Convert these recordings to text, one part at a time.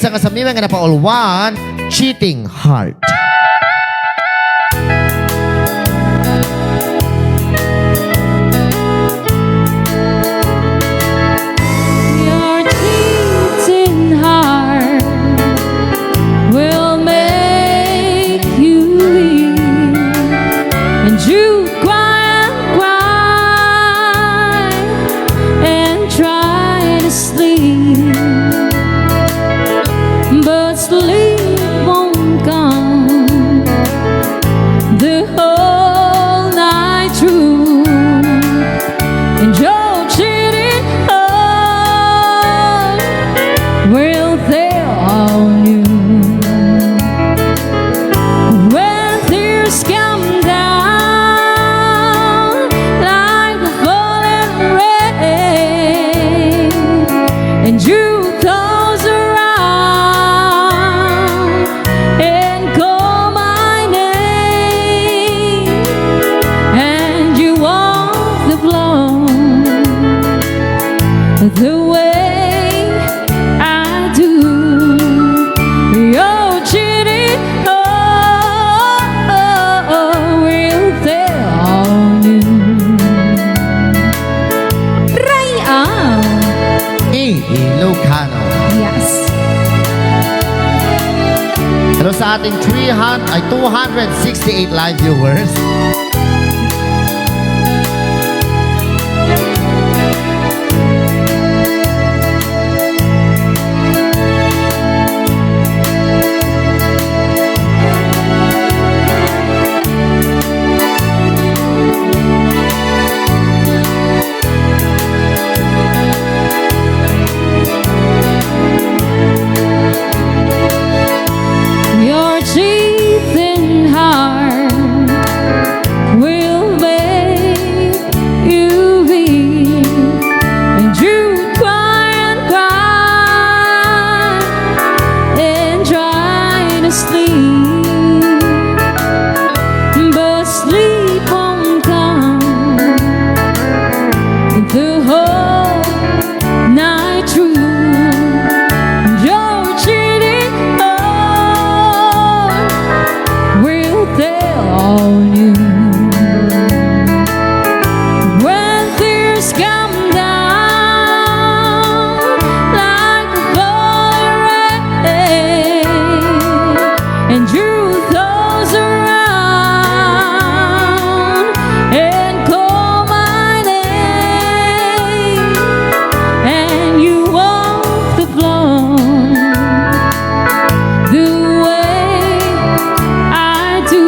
Sa kasamihan nga na paulwan, cheating heart. Your cheating heart will make you weak, and you cry and try to sleep, but sleep won't come the whole night through, and your cheating heart will tell on you when tears come down like the falling rain, and you close your eyes and call my name, and you walk the floor the way I do. Your cheating heart will tell on you. Right on. ILOCANO. Yes. Pero sa ating 268 live viewers, Your cheating heart will make you weak, and you cry and try to sleep, but sleep won't come the whole night through. Your cheating heart will tell on you when tears come down like the falling rain, and you close around and call my name, and you walk the floor the way I do,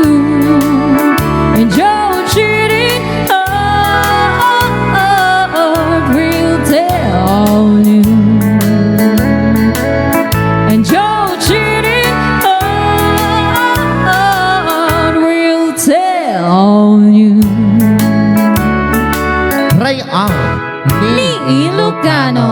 and your cheating heart will tell on you, and your cheating heart will tell on